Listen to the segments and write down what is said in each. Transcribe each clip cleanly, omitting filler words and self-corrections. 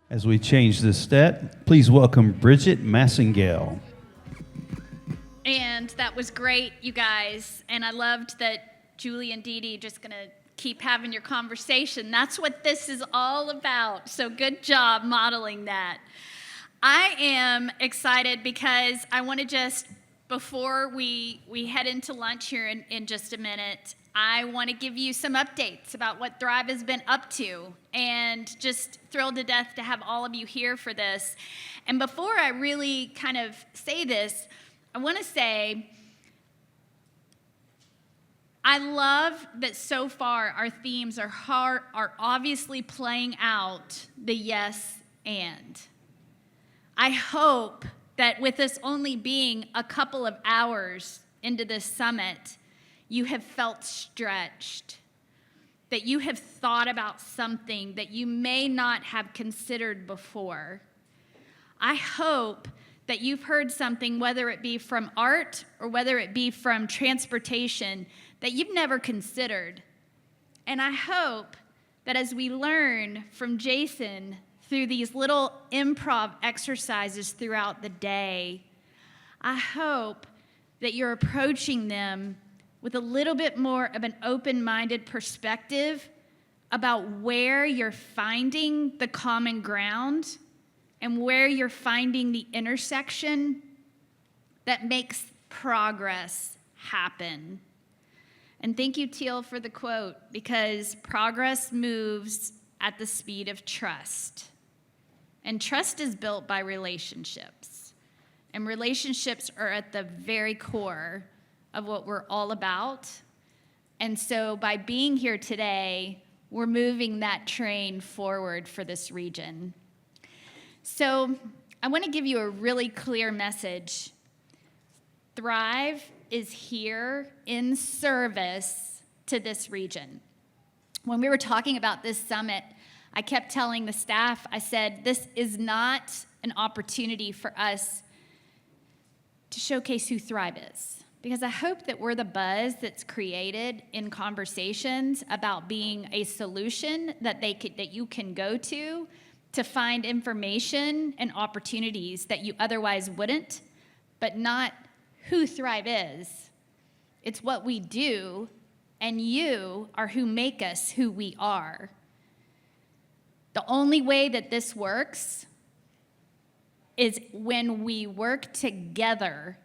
As we change this stat, please welcome Bridget Massengale. And that was great, you guys. And I loved that Julie and Dee Dee just gonna keep having your conversation. That's what this is all about. So good job modeling that. I am excited because I want to just, before we head into lunch here in just a minute, I want to give you some updates about what Thrive has been up to, and just thrilled to death to have all of you here for this. And before I really kind of say this, I want to say I love that so far our themes are obviously playing out the yes and. I hope that with this only being a couple of hours into this summit, you have felt stretched, that you have thought about something that you may not have considered before. I hope that you've heard something, whether it be from art or whether it be from transportation, that you've never considered. And I hope that as we learn from Jason through these little improv exercises throughout the day, I hope that you're approaching them with a little bit more of an open-minded perspective about where you're finding the common ground and where you're finding the intersection that makes progress happen. And thank you, Teal, for the quote, because progress moves at the speed of trust. And trust is built by relationships. And relationships are at the very core of what we're all about. And so by being here today, we're moving that train forward for this region. So I want to give you a really clear message. Thrive is here in service to this region. When we were talking about this summit, I kept telling the staff, I said, this is not an opportunity for us to showcase who Thrive is. Because I hope that we're the buzz that's created in conversations about being a solution that you can go to find information and opportunities that you otherwise wouldn't, but not who Thrive is. It's what we do, and you are who make us who we are. The only way that this works is when we work together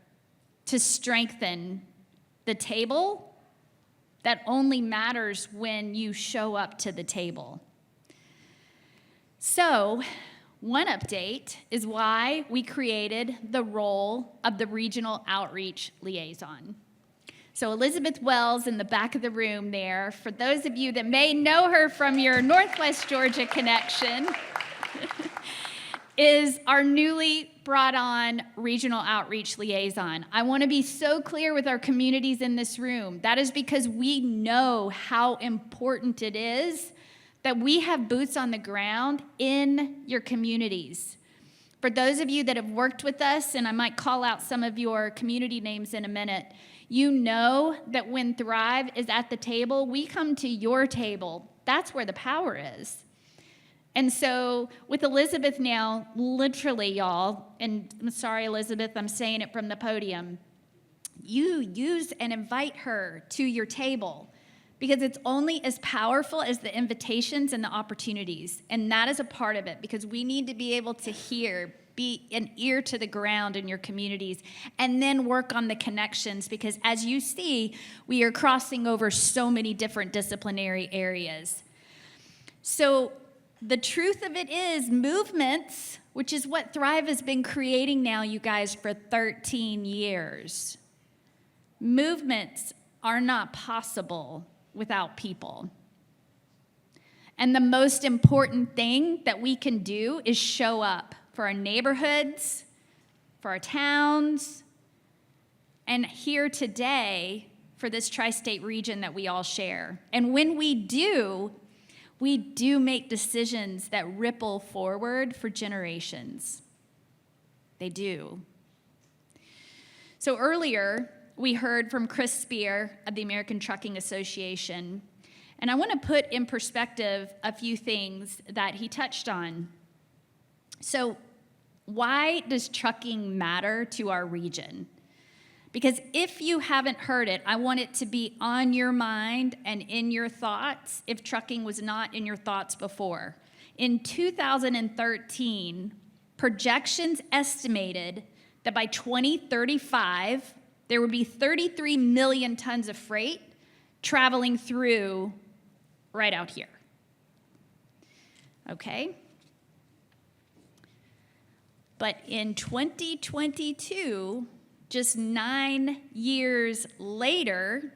to strengthen the table that only matters when you show up to the table. So, one update is why we created the role of the Regional Outreach Liaison. So Elizabeth Wells in the back of the room there, for those of you that may know her from your Northwest Georgia connection, is our newly brought on Regional Outreach Liaison. I want to be so clear with our communities in this room. That is because we know how important it is that we have boots on the ground in your communities. For those of you that have worked with us, and I might call out some of your community names in a minute, you know that when Thrive is at the table, we come to your table. That's where the power is. And so with Elizabeth now, literally, y'all, and I'm sorry, Elizabeth, I'm saying it from the podium, you use and invite her to your table because it's only as powerful as the invitations and the opportunities. And that is a part of it, because we need to be able to hear, be an ear to the ground in your communities, and then work on the connections, because as you see, we are crossing over so many different disciplinary areas. So the truth of it is movements, which is what Thrive has been creating now, you guys, for 13 years. Movements are not possible without people. And the most important thing that we can do is show up for our neighborhoods, for our towns, and here today for this tri-state region that we all share. And when we do make decisions that ripple forward for generations. They do. So earlier, we heard from Chris Spear of the American Trucking Association, and I want to put in perspective a few things that he touched on. So why does trucking matter to our region? Because if you haven't heard it, I want it to be on your mind and in your thoughts if trucking was not in your thoughts before. In 2013, projections estimated that by 2035, there would be 33 million tons of freight traveling through right out here. Okay? But in 2022, just 9 years later,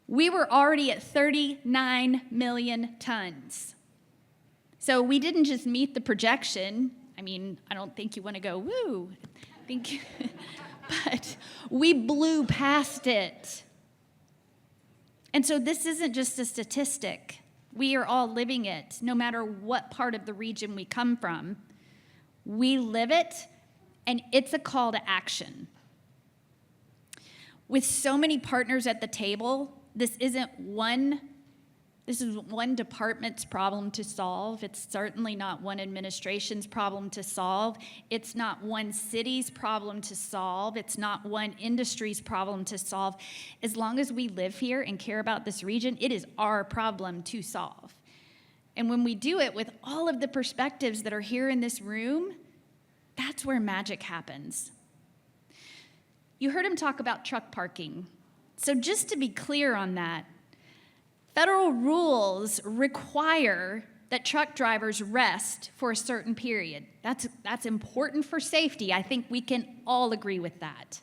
we were already at 39 million tons. So we didn't just meet the projection. I mean, I don't think you want to go, woo, but we blew past it. And so this isn't just a statistic. We are all living it, no matter what part of the region we come from. We live it, and it's a call to action. With so many partners at the table, this is one department's problem to solve. It's certainly not one administration's problem to solve. It's not one city's problem to solve. It's not one industry's problem to solve. As long as we live here and care about this region, it is our problem to solve. And when we do it with all of the perspectives that are here in this room, that's where magic happens. You heard him talk about truck parking. So just to be clear on that, federal rules require that truck drivers rest for a certain period. That's important for safety. I think we can all agree with that.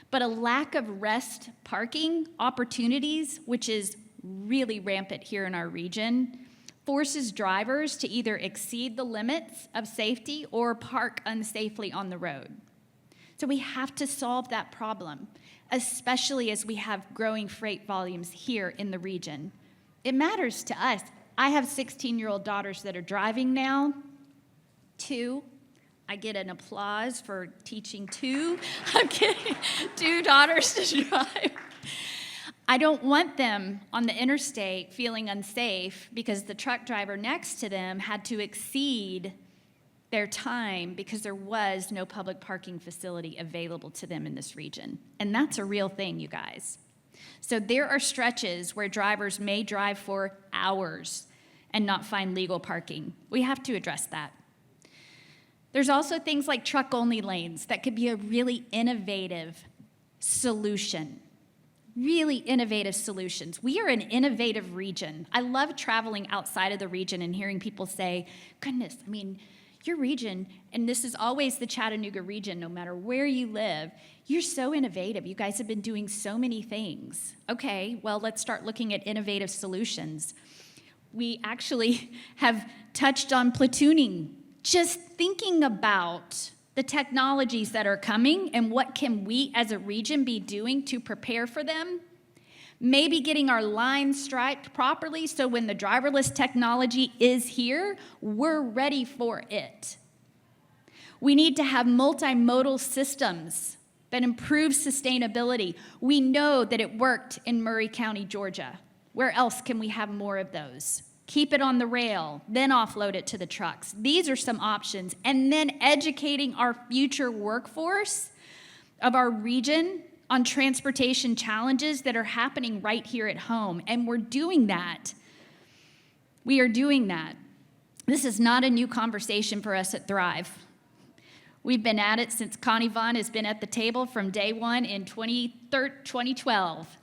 But a lack of rest parking opportunities, which is really rampant here in our region, forces drivers to either exceed the limits of safety or park unsafely on the road. So we have to solve that problem, especially as we have growing freight volumes here in the region. It matters to us. I have 16-year-old daughters that are driving now. 2. I get an applause for teaching 2. I'm kidding. 2 daughters to drive. I don't want them on the interstate feeling unsafe because the truck driver next to them had to exceed their time because there was no public parking facility available to them in this region. And that's a real thing, you guys. So there are stretches where drivers may drive for hours and not find legal parking. We have to address that. There's also things like truck-only lanes that could be a really innovative solution. Really innovative solutions. We are an innovative region. I love traveling outside of the region and hearing people say, goodness, I mean, your region, and this is always the Chattanooga region, no matter where you live, you're so innovative. You guys have been doing so many things. Okay, well, let's start looking at innovative solutions. We actually have touched on platooning. Just thinking about the technologies that are coming and what can we as a region be doing to prepare for them. Maybe getting our lines striped properly so when the driverless technology is here, we're ready for it. We need to have multimodal systems that improve sustainability. We know that it worked in Murray County, Georgia. Where else can we have more of those? Keep it on the rail, then offload it to the trucks. These are some options. And then educating our future workforce of our region on transportation challenges that are happening right here at home. And we're doing that. We are doing that. This is not a new conversation for us at Thrive. We've been at it since Connie Vaughn has been at the table from day one in 2012.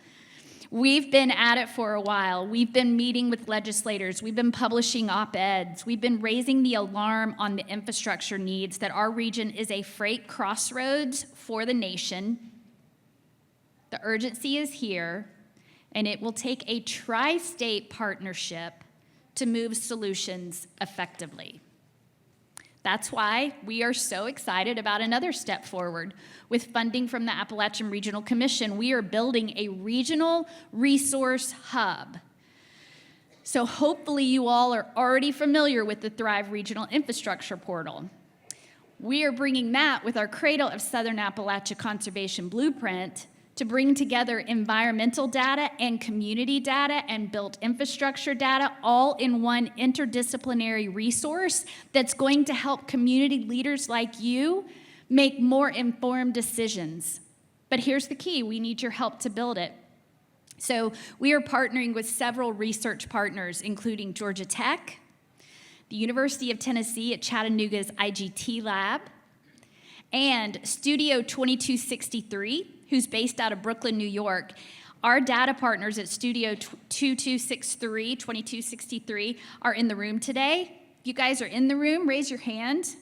We've been at it for a while. We've been meeting with legislators. We've been publishing op-eds. We've been raising the alarm on the infrastructure needs that our region is a freight crossroads for the nation. The urgency is here, and it will take a tri-state partnership to move solutions effectively. That's why we are so excited about another step forward. With funding from the Appalachian Regional Commission, we are building a regional resource hub. So hopefully you all are already familiar with the Thrive Regional Infrastructure Portal. We are bringing that with our Cradle of Southern Appalachia Conservation Blueprint to bring together environmental data and community data and built infrastructure data all in one interdisciplinary resource that's going to help community leaders like you make more informed decisions. But here's the key: we need your help to build it. So we are partnering with several research partners, including Georgia Tech, the University of Tennessee at Chattanooga's IGT Lab, and Studio 2263, who's based out of Brooklyn, New York. Our data partners at Studio 2263 are in the room today. If you guys are in the room, raise your hand,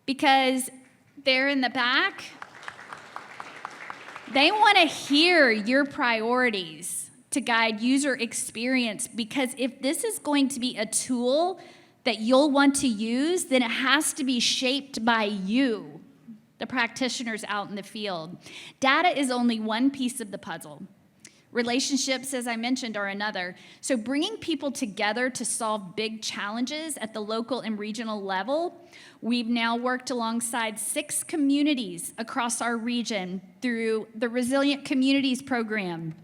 because they're in the back. They want to hear your priorities to guide user experience, because if this is going to be a tool that you'll want to use, then it has to be shaped by you, the practitioners out in the field. Data is only one piece of the puzzle. Relationships, as I mentioned, are another. So bringing people together to solve big challenges at the local and regional level, we've now worked alongside 6 communities across our region through the Resilient Communities Program.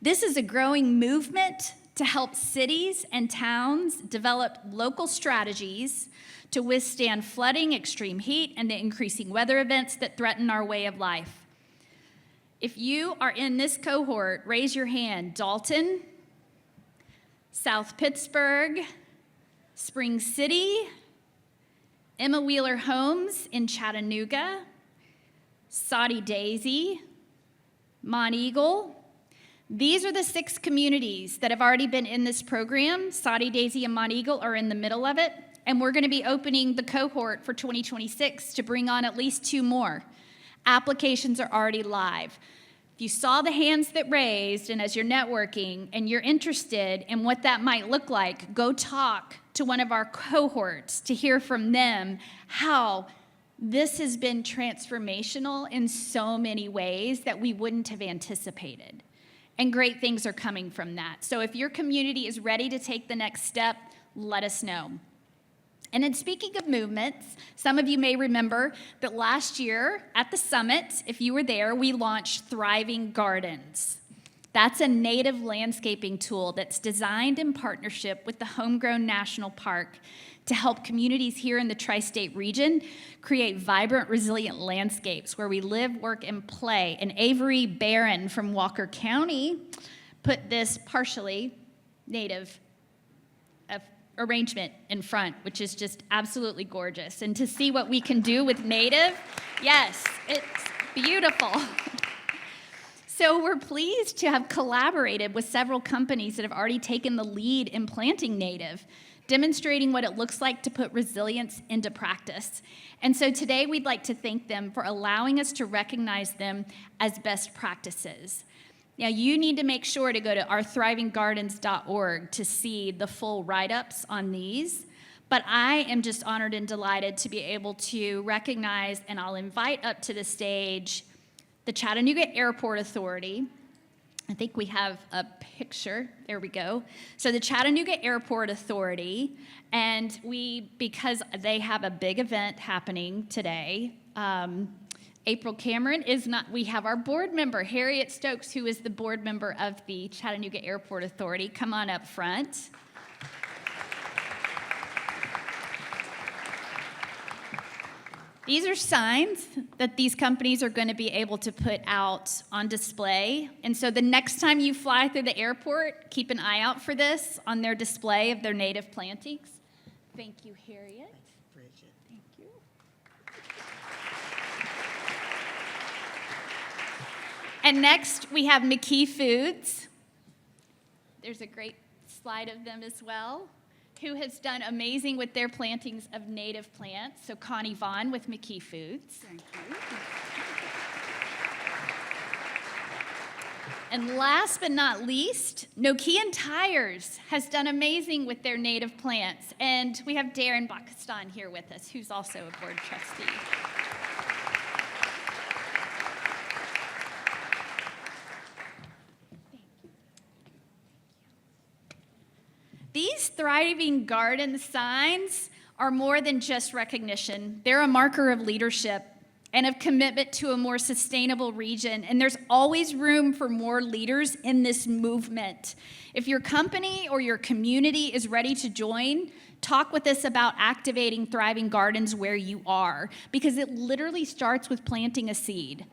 This is a growing movement to help cities and towns develop local strategies to withstand flooding, extreme heat, and the increasing weather events that threaten our way of life. If you are in this cohort, raise your hand. Dalton, South Pittsburgh, Spring City, Emma Wheeler Homes in Chattanooga, Soddy Daisy, Monteagle. These are the 6 communities that have already been in this program. Soddy Daisy and Monteagle are in the middle of it, and we're going to be opening the cohort for 2026 to bring on at least 2 more. Applications are already live. If you saw the hands that raised, and as you're networking and you're interested in what that might look like, go talk to one of our cohorts to hear from them how this has been transformational in so many ways that we wouldn't have anticipated. And great things are coming from that. So if your community is ready to take the next step, let us know. And then speaking of movements, some of you may remember that last year at the summit, if you were there, we launched Thriving Gardens. That's a native landscaping tool that's designed in partnership with the Homegrown National Park to help communities here in the tri-state region create vibrant, resilient landscapes where we live, work, and play. And Avery Barron from Walker County put this partially native arrangement in front, which is just absolutely gorgeous. And to see what we can do with native, yes, it's beautiful. So we're pleased to have collaborated with several companies that have already taken the lead in planting native, demonstrating what it looks like to put resilience into practice. And so today we'd like to thank them for allowing us to recognize them as best practices. Now, you need to make sure to go to our thrivinggardens.org to see the full write-ups on these. But I am just honored and delighted to be able to recognize, and I'll invite up to the stage, the Chattanooga Airport Authority. I think we have a picture. There we go. So the Chattanooga Airport Authority, and because they have a big event happening today, April Cameron is not, we have our board member, Harriet Stokes, who is the board member of the Chattanooga Airport Authority. Come on up front. These are signs that these companies are going to be able to put out on display. And so the next time you fly through the airport, keep an eye out for this on their display of their native plantings. Thank you, Harriet. Bridget. Thank you. And next, we have McKee Foods. There's a great slide of them as well, who has done amazing with their plantings of native plants. So Connie Vaughn with McKee Foods. Thank you. And last but not least, Nokian Tires has done amazing with their native plants. And we have Darren Bakistan here with us, who's also a board trustee. These Thriving Garden signs are more than just recognition. They're a marker of leadership. and of commitment to a more sustainable region. And there's always room for more leaders in this movement. If your company or your community is ready to join, talk with us about activating Thriving Gardens where you are, because it literally starts with planting a seed.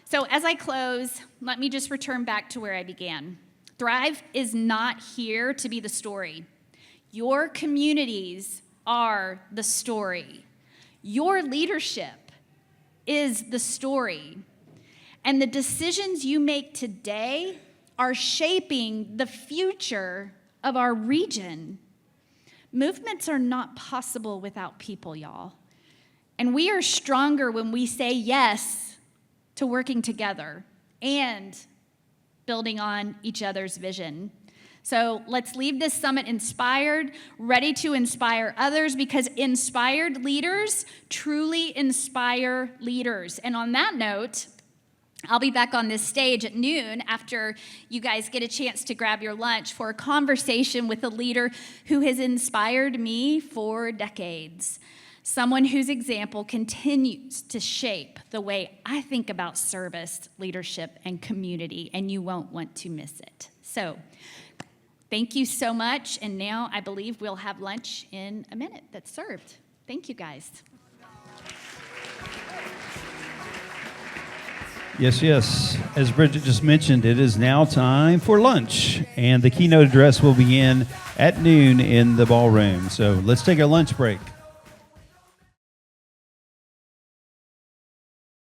So as I close, let me just return back to where I began. Thrive is not here to be the story. Your communities are the story. Your leadership is the story. And the decisions you make today are shaping the future of our region. Movements are not possible without people, y'all. And we are stronger when we say yes to working together and building on each other's vision. So let's leave this summit inspired, ready to inspire others, because inspired leaders truly inspire leaders. And on that note, I'll be back on this stage at noon after you guys get a chance to grab your lunch for a conversation with a leader who has inspired me for decades. Someone whose example continues to shape the way I think about service, leadership, and community, and you won't want to miss it. So, thank you so much, and now I believe we'll have lunch in a minute that's served. Thank you, guys. Yes, yes. As Bridget just mentioned, it is now time for lunch, and the keynote address will begin at noon in the ballroom. So let's take a lunch break.